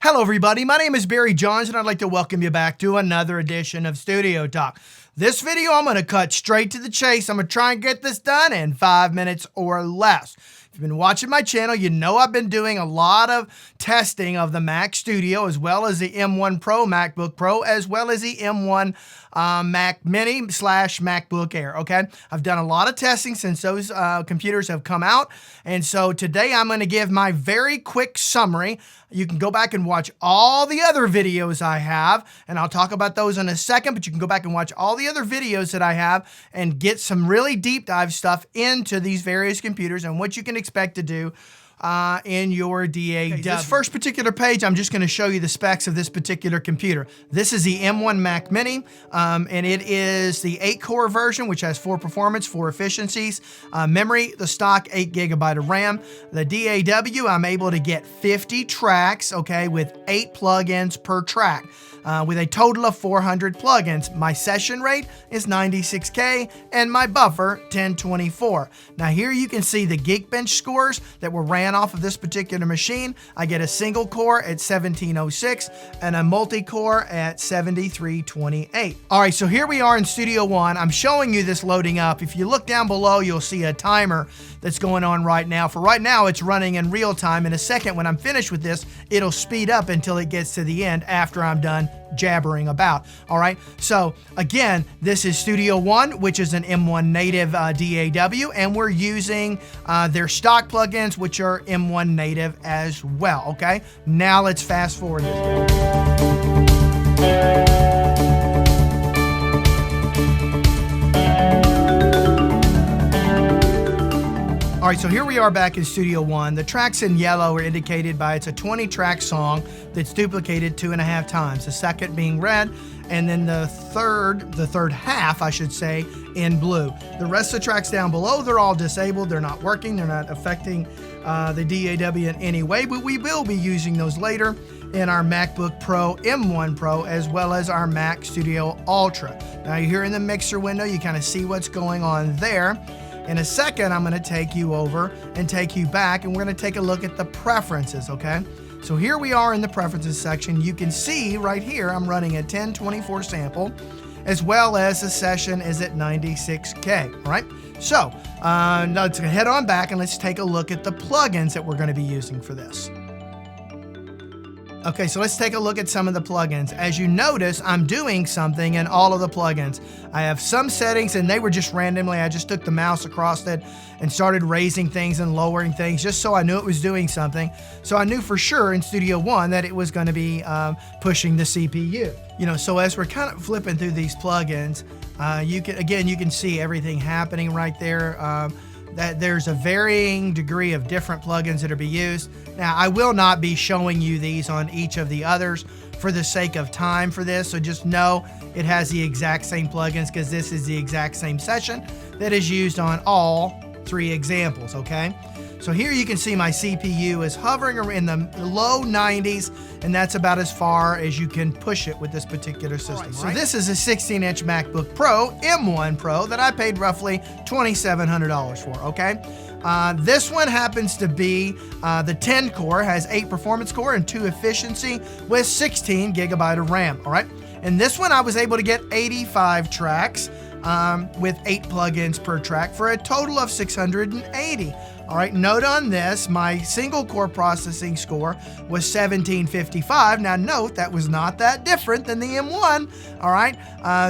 Hello everybody, my name is Barry Johns and I'd like to welcome you back to another edition of Studio Talk. This video I'm going to cut straight to the chase. I'm going to try and get this done in 5 minutes or less. If you've been watching my channel, you know I've been doing a lot of testing of the Mac Studio as well as the M1 Pro MacBook Pro as well as the M1 Mac Mini / MacBook Air, okay? I've done a lot of testing since those computers have come out, and so today I'm going to give my very quick summary. You can go back and watch all the other videos I have, and I'll talk about those in a second, but you can go back and watch all the other videos that I have and get some really deep dive stuff into these various computers and what you can expect to do in your DAW. Okay, this first particular page, I'm just going to show you the specs of this particular computer. This is the M1 Mac Mini, and it is the 8-core version, which has 4 performance, 4 efficiencies. Memory, the stock 8 GB of RAM. The DAW, I'm able to get 50 tracks, okay, with 8 plugins per track. With a total of 400 plugins. My session rate is 96K and my buffer 1024. Now here you can see the Geekbench scores that were ran off of this particular machine. I get a single core at 1706 and a multi-core at 7328. All right, so here we are in Studio One. I'm showing you this loading up. If you look down below, you'll see a timer that's going on right now. For right now, it's running in real time. In a second, when I'm finished with this, it'll speed up until it gets to the end after I'm done jabbering about. All right, so again, this is Studio One, which is an M1 native DAW, and we're using their stock plugins, which are M1 native as well. Okay, now let's fast forward this. All right, so here we are back in Studio One. The tracks in yellow are indicated by it's a 20-track song that's duplicated 2.5 times. The second being red, and then the third half, I should say, in blue. The rest of the tracks down below, they're all disabled. They're not working. They're not affecting the DAW in any way, but we will be using those later in our MacBook Pro, M1 Pro, as well as our Mac Studio Ultra. Now here in the mixer window, you kind of see what's going on there. In a second, I'm going to take you over and take you back, and we're going to take a look at the preferences, okay? So here we are in the preferences section. You can see right here, I'm running a 1024 sample, as well as the session is at 96K, all right? So now let's head on back and let's take a look at the plugins that we're going to be using for this. Okay, so let's take a look at some of the plugins. As you notice, I'm doing something in all of the plugins. I have some settings and they were just randomly, I just took the mouse across it and started raising things and lowering things just so I knew it was doing something. So I knew for sure in Studio One that it was going to be pushing the CPU. You know, so as we're kind of flipping through these plugins, you can see everything happening right there. That there's a varying degree of different plugins that are being used. Now, I will not be showing you these on each of the others for the sake of time for this, so just know it has the exact same plugins because this is the exact same session that is used on all 3 examples, okay? So here you can see my CPU is hovering in the low 90s, and that's about as far as you can push it with this particular system. So this is a 16-inch MacBook Pro, M1 Pro, that I paid roughly $2,700 for, okay? This one happens to be the 10-core, has 8 performance core and 2 efficiency with 16 GB of RAM, all right? And this one I was able to get 85 tracks with 8 plugins per track for a total of 680. All right, note on this, my single core processing score was 1755. Now note, that was not that different than the M1, all right?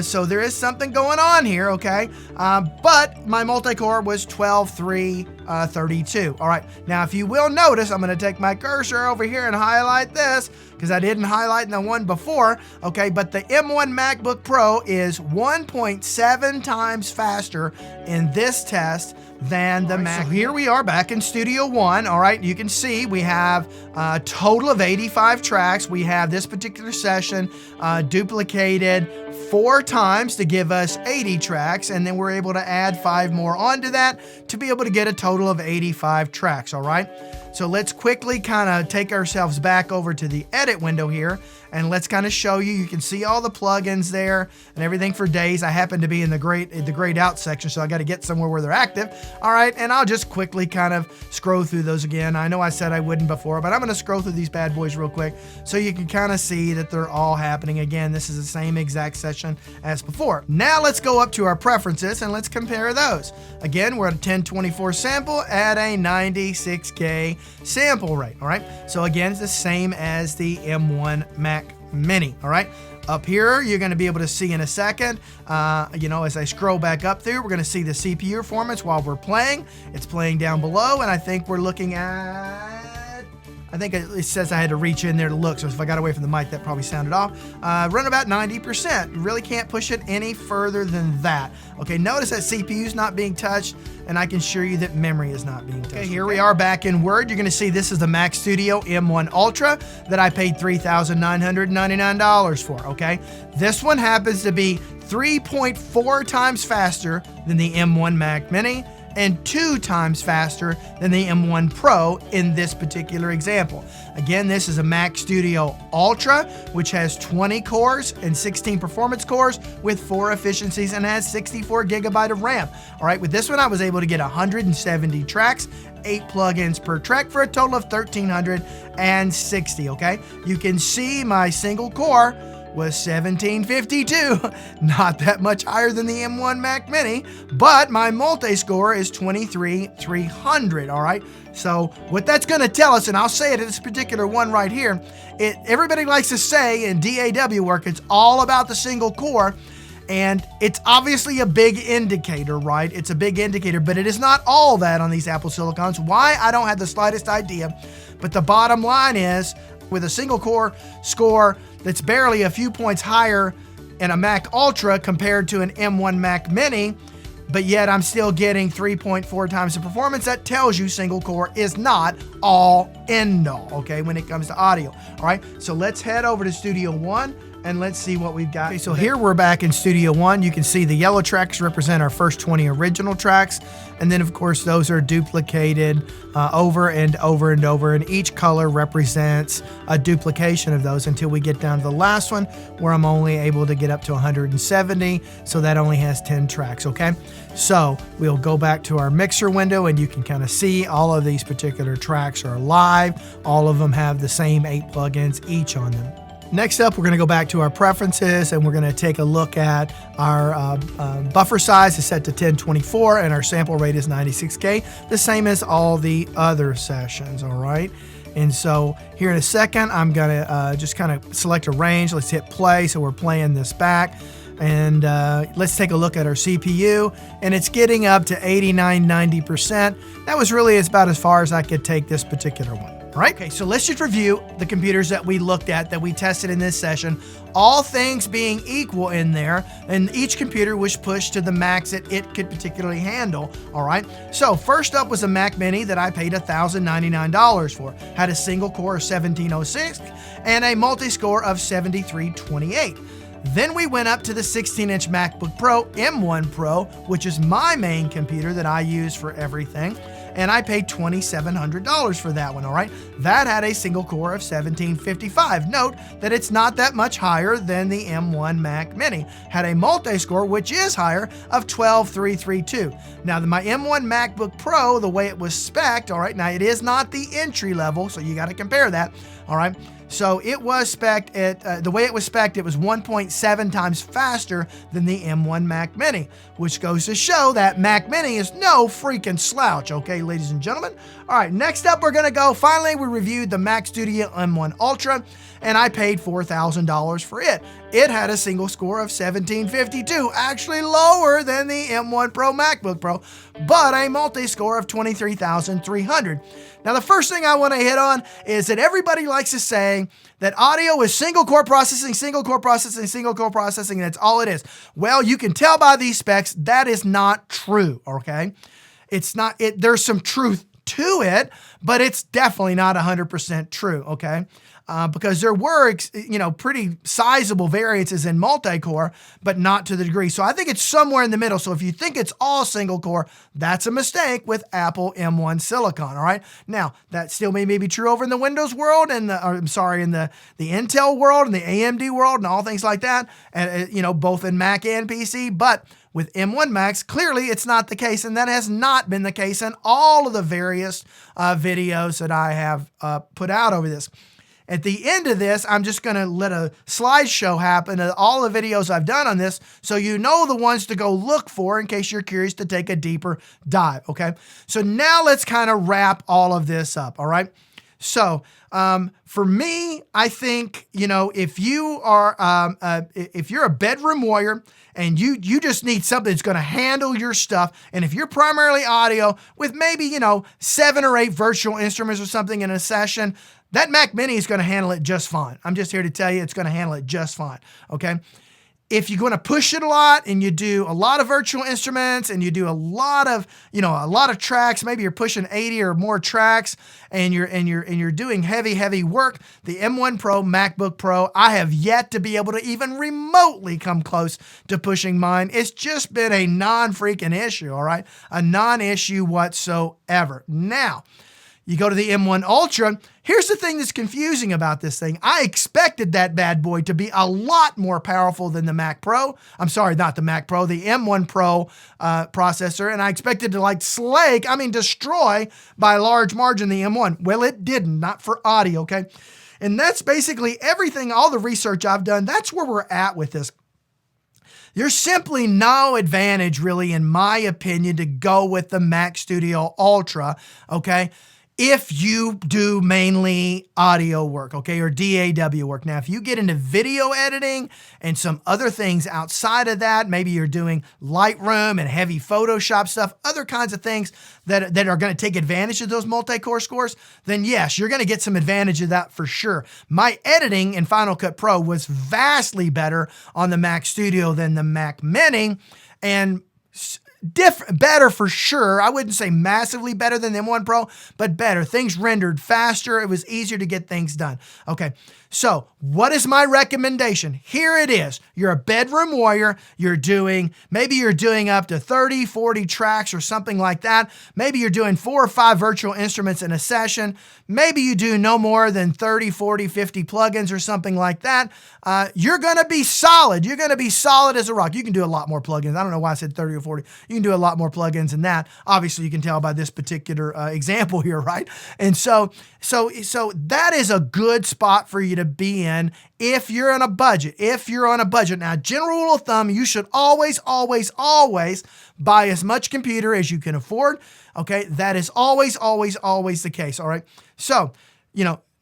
So there is something going on here, okay? But my multi-core was 12.332. All right, now if you will notice, I'm gonna take my cursor over here and highlight this because I didn't highlight in the one before, okay? But the M1 MacBook Pro is 1.7 times faster in this test than the Mac. So here we are back in Studio One. All right, you can see we have a total of 85 tracks. We have this particular session duplicated 4 times to give us 80 tracks, and then we're able to add 5 more onto that to be able to get a total of 85 tracks, all right? So let's quickly kind of take ourselves back over to the edit window here, and let's kind of show you. You can see all the plugins there and everything for days. I happen to be in the grayed out section, so I got to get somewhere where they're active. All right, and I'll just quickly kind of scroll through those again. I know I said I wouldn't before, but I'm going to scroll through these bad boys real quick so you can kind of see that they're all happening. Again, this is the same exact session as before. Now let's go up to our preferences and let's compare those. Again, we're at a 1024 sample at a 96K sample rate. All right, so again, it's the same as the M1 Mac Mini. All right, up here you're going to be able to see in a second, as I scroll back up there, we're going to see the CPU performance while we're playing. It's playing down below, and I think we're looking at, I think it says I had to reach in there to look, so if I got away from the mic, that probably sounded off. Run about 90%. You really can't push it any further than that. Okay, notice that CPU is not being touched, and I can assure you that memory is not being touched. Okay, here we are back in Word. You're going to see this is the Mac Studio M1 Ultra that I paid $3,999 for, okay? This one happens to be 3.4 times faster than the M1 Mac Mini, and 2 times faster than the M1 Pro in this particular example. Again, this is a Mac Studio Ultra, which has 20 cores and 16 performance cores with 4 efficiencies and has 64 gigabyte of RAM. All right, with this one, I was able to get 170 tracks, 8 plugins per track for a total of 1,360, okay? You can see my single core was 1752, not that much higher than the M1 Mac Mini, but my multi-score is 23,300, all right? So what that's gonna tell us, and I'll say it in this particular one right here, everybody likes to say in DAW work, it's all about the single core, and it's obviously a big indicator, right? It's a big indicator, but it is not all that on these Apple Silicons. Why? I don't have the slightest idea, but the bottom line is, with a single core score that's barely a few points higher in a Mac Ultra compared to an M1 Mac Mini, but yet I'm still getting 3.4 times the performance, that tells you single core is not all end all, okay, when it comes to audio. All right, so let's head over to Studio One and let's see what we've got. Okay, so here we're back in Studio One. You can see the yellow tracks represent our first 20 original tracks. And then of course, those are duplicated over and over and over. And each color represents a duplication of those until we get down to the last one where I'm only able to get up to 170. So that only has 10 tracks, okay? So we'll go back to our mixer window and you can kind of see all of these particular tracks are live. All of them have the same 8 plugins each on them. Next up, we're going to go back to our preferences and we're going to take a look at our buffer size is set to 1024 and our sample rate is 96K, the same as all the other sessions, all right? And so here in a second, I'm going to just kind of select a range. Let's hit play, so we're playing this back. And let's take a look at our CPU, and it's getting up to 89, 90%. That was really about as far as I could take this particular one. All right, okay, so let's just review the computers that we looked at, that we tested in this session. All things being equal in there, and each computer was pushed to the max that it could particularly handle, all right? So first up was a Mac Mini that I paid $1,099 for. Had a single core of 1706 and a multi-score of 7328. Then we went up to the 16-inch MacBook Pro, M1 Pro, which is my main computer that I use for everything, and I paid $2,700 for that one, all right? That had a single core of 1755. Note that it's not that much higher than the M1 Mac Mini. Had a multi-score, which is higher, of 12,332. Now, my M1 MacBook Pro, the way it was spec'd, all right, now it is not the entry level, so you got to compare that, all right? So it was spec'd at, the way it was spec'd, it was 1.7 times faster than the M1 Mac Mini, which goes to show that Mac Mini is no freaking slouch, okay, ladies and gentlemen? All right, next up we're gonna go, finally we reviewed the Mac Studio M1 Ultra, and I paid $4,000 for it. It had a single score of 1752, actually lower than the M1 Pro MacBook Pro, but a multi-score of 23,300. Now, the first thing I want to hit on is that everybody likes to say that audio is single core processing, single core processing, single core processing, and that's all it is. Well, you can tell by these specs that is not true, okay? It's not, there's some truth to it, but it's definitely not 100% true, okay? because there were, pretty sizable variances in multi-core, but not to the degree. So I think it's somewhere in the middle. So if you think it's all single core, that's a mistake with Apple M1 Silicon. All right. Now that still may be true over in the Windows world and in the Intel world and the AMD world and all things like that. And both in Mac and PC, but with M1 Max, clearly it's not the case, and that has not been the case in all of the various videos that I have put out over this. At the end of this, I'm just going to let a slideshow happen of all the videos I've done on this so you know the ones to go look for in case you're curious to take a deeper dive, okay? So now let's kind of wrap all of this up, all right? So for me, I think, if you are, if you're a bedroom warrior and you just need something that's going to handle your stuff, and if you're primarily audio with maybe, 7 or 8 virtual instruments or something in a session, that Mac Mini is going to handle it just fine. I'm just here to tell you it's going to handle it just fine, okay? If you're going to push it a lot and you do a lot of virtual instruments and you do a lot of tracks, maybe you're pushing 80 or more tracks and you're doing heavy work, the M1 Pro MacBook Pro, I have yet to be able to even remotely come close to pushing mine. It's just been a non-freaking issue, all right? A non-issue whatsoever. Now, you go to the M1 Ultra. Here's the thing that's confusing about this thing. I expected that bad boy to be a lot more powerful than the Mac Pro. I'm sorry, not the Mac Pro, the M1 Pro processor. And I expected to destroy by a large margin the M1. Well, it didn't, not for audio, okay? And that's basically everything, all the research I've done, that's where we're at with this. There's simply no advantage, really, in my opinion, to go with the Mac Studio Ultra, okay? If you do mainly audio work, okay, or DAW work. Now, if you get into video editing and some other things outside of that, maybe you're doing Lightroom and heavy Photoshop stuff, other kinds of things that are going to take advantage of those multi-core scores, then yes, you're going to get some advantage of that for sure. My editing in Final Cut Pro was vastly better on the Mac Studio than the Mac Mini, and better for sure. I wouldn't say massively better than the M1 Pro, but better. Things rendered faster. It was easier to get things done. Okay, so what is my recommendation? Here it is. You're a bedroom warrior. Maybe you're doing up to 30, 40 tracks or something like that. Maybe you're doing 4 or 5 virtual instruments in a session. Maybe you do no more than 30, 40, 50 plugins or something like that. You're going to be solid. You're going to be solid as a rock. You can do a lot more plugins. I don't know why I said 30 or 40. You can do a lot more plugins than that. Obviously, you can tell by this particular example here, right? And so that is a good spot for you to be in if you're on a budget. Now, general rule of thumb, you should always buy as much computer as you can afford. Okay, that is always the case. All right. So,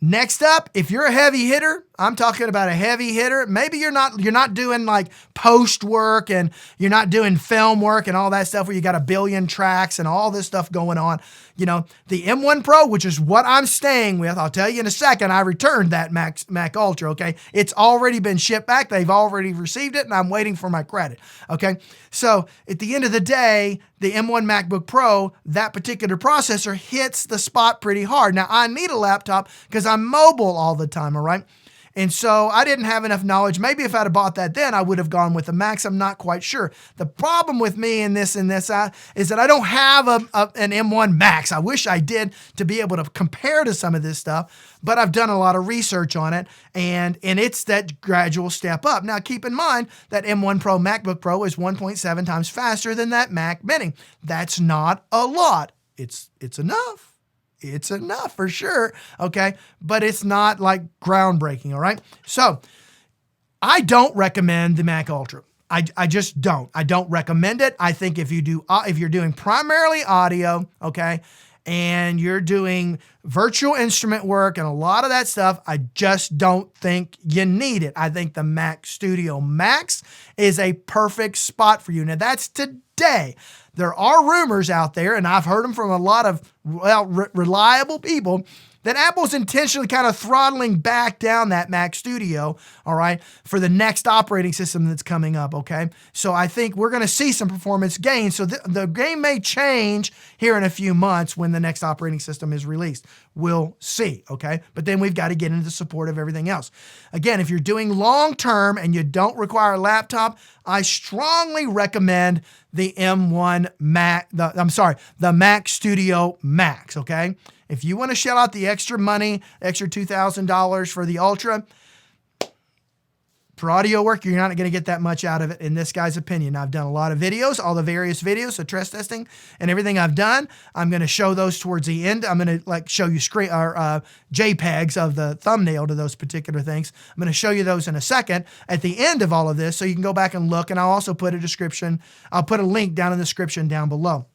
next up, if you're a heavy hitter, I'm talking about a heavy hitter. Maybe you're not doing like post work and you're not doing film work and all that stuff where you got a billion tracks and all this stuff going on. The M1 Pro, which is what I'm staying with, I'll tell you in a second, I returned that Mac Ultra, okay? It's already been shipped back. They've already received it, and I'm waiting for my credit, okay? So at the end of the day, the M1 MacBook Pro, that particular processor hits the spot pretty hard. Now, I need a laptop because I'm mobile all the time, all right? And so I didn't have enough knowledge. Maybe if I'd have bought that then, I would have gone with the Max. I'm not quite sure. The problem with me in this is that I don't have an M1 Max. I wish I did to be able to compare to some of this stuff, but I've done a lot of research on it, and it's that gradual step up. Now, keep in mind that M1 Pro MacBook Pro is 1.7 times faster than that Mac Mini. That's not a lot. It's enough. It's enough for sure, okay? But it's not like groundbreaking, all right? So I don't recommend the Mac Ultra. I just don't. I don't recommend it. I think if you're doing primarily audio, okay, and you're doing virtual instrument work and a lot of that stuff, I just don't think you need it. I think the Mac Studio Max is a perfect spot for you. Now, that's today. There are rumors out there, and I've heard them from a lot of reliable people, that Apple's intentionally kind of throttling back down that Mac Studio, all right, for the next operating system that's coming up, okay? So I think we're going to see some performance gains. So the game may change here in a few months when the next operating system is released. we'll see, okay? But then we've got to get into the support of everything else. Again, if you're doing long-term and you don't require a laptop, I strongly recommend the M1 Mac, the Mac Studio Max, okay? If you want to shell out the extra money, extra $2,000 for the Ultra, for audio work, you're not going to get that much out of it in this guy's opinion. I've done a lot of videos, all the various videos, so stress testing and everything I've done. I'm going to show those towards the end. I'm going to show you JPEGs of the thumbnail to those particular things. I'm going to show you those in a second at the end of all of this, so you can go back and look. And I'll also put a description. I'll put a link down in the description down below.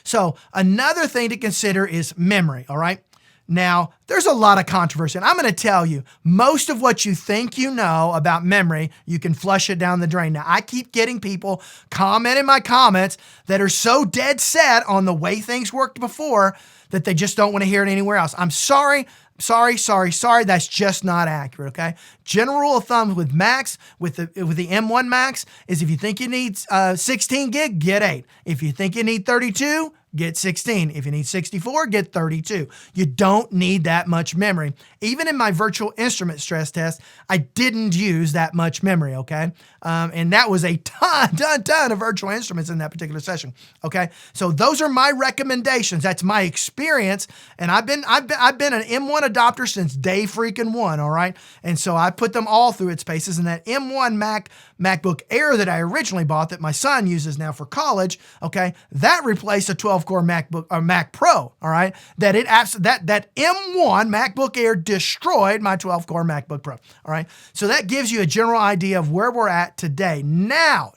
So another thing to consider is memory. All right. Now, there's a lot of controversy, and I'm going to tell you, most of what you think you know about memory, you can flush it down the drain. Now, I keep getting people comment in my comments that are so dead set on the way things worked before that they just don't want to hear it anywhere else. I'm sorry. That's just not accurate, okay? General rule of thumb with Macs, with the M1 Max, is if you think you need 16 gig, get 8. If you think you need 32, get 16. If you need 64, get 32. You don't need that much memory. Even in my virtual instrument stress test, I didn't use that much memory, okay? And that was a ton of virtual instruments in that particular session, okay? So those are my recommendations. That's my experience, and I've been an M1 adopter since day freaking one, all right? And so I put them all through its paces, and that M1 MacBook Air that I originally bought that my son uses now for college, okay, that replaced a 12-core MacBook or Mac Pro, all right? That M1 MacBook Air destroyed my 12-core MacBook Pro, all right? So that gives you a general idea of where we're at today. Now,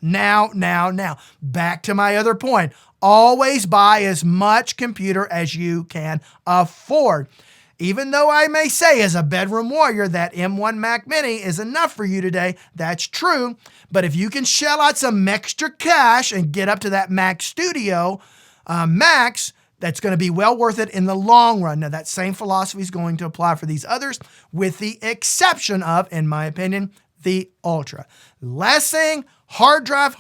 back to my other point. Always buy as much computer as you can afford. Even though I may say as a bedroom warrior that M1 Mac Mini is enough for you today, that's true. But if you can shell out some extra cash and get up to that Mac Studio Max, that's going to be well worth it in the long run. Now, that same philosophy is going to apply for these others, with the exception of, in my opinion, the Ultra. Last thing, hard drive.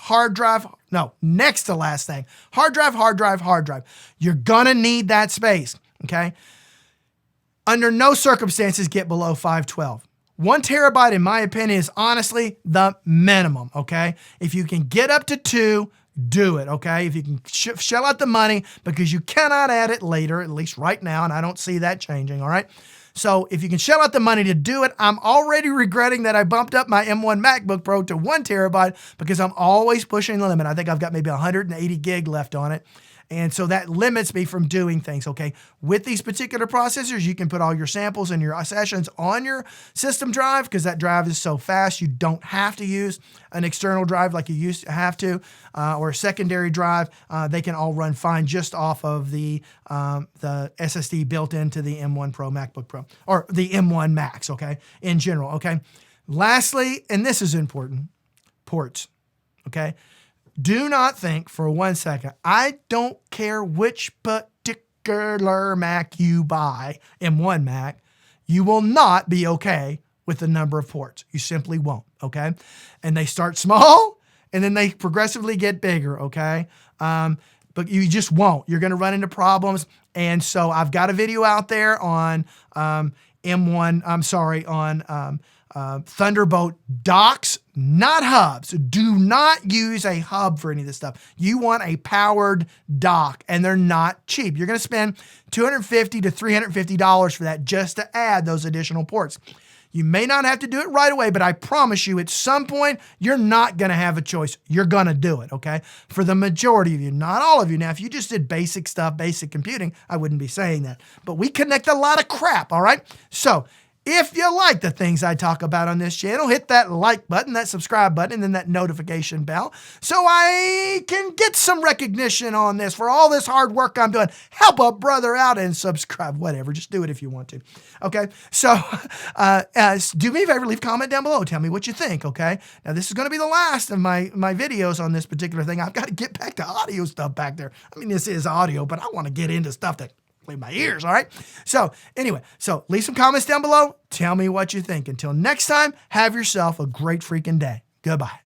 No, next to last thing, hard drive. You're going to need that space, okay? Under no circumstances get below 512. 1 terabyte, in my opinion, is honestly the minimum, okay? If you can get up to 2, do it, okay? If you can shell out the money, because you cannot add it later, at least right now, and I don't see that changing, all right? So if you can shell out the money to do it, I'm already regretting that I bumped up my M1 MacBook Pro to 1 terabyte because I'm always pushing the limit. I think I've got maybe 180 gig left on it. And so that limits me from doing things, okay? With these particular processors, you can put all your samples and your sessions on your system drive, because that drive is so fast, you don't have to use an external drive like you used to have to, or a secondary drive. They can all run fine just off of the SSD built into the M1 Pro MacBook Pro, or the M1 Max, okay, in general, okay? Lastly, and this is important, ports, okay? Do not think for 1 second, I don't care which particular Mac you buy, M1 Mac, you will not be okay with the number of ports. You simply won't, okay? And they start small, and then they progressively get bigger, okay? But you just won't. You're going to run into problems. And so I've got a video out there on Thunderbolt docks, not hubs. Do not use a hub for any of this stuff. You want a powered dock, and they're not cheap. You're going to spend $250 to $350 for that just to add those additional ports. You may not have to do it right away, but I promise you at some point, you're not going to have a choice. You're going to do it, okay? For the majority of you, not all of you. Now, if you just did basic stuff, basic computing, I wouldn't be saying that. But we connect a lot of crap, all right? So if you like the things I talk about on this channel, hit that like button, that subscribe button, and then that notification bell so I can get some recognition on this for all this hard work I'm doing. Help a brother out and subscribe, whatever. Just do it if you want to. Okay, so do me a favor, leave a comment down below. Tell me what you think, okay? Now, this is going to be the last of my videos on this particular thing. I've got to get back to audio stuff back there. I mean, this is audio, but I want to get into stuff that my ears, all right? So anyway, leave some comments down below. Tell me what you think. Until next time, have yourself a great freaking day. Goodbye.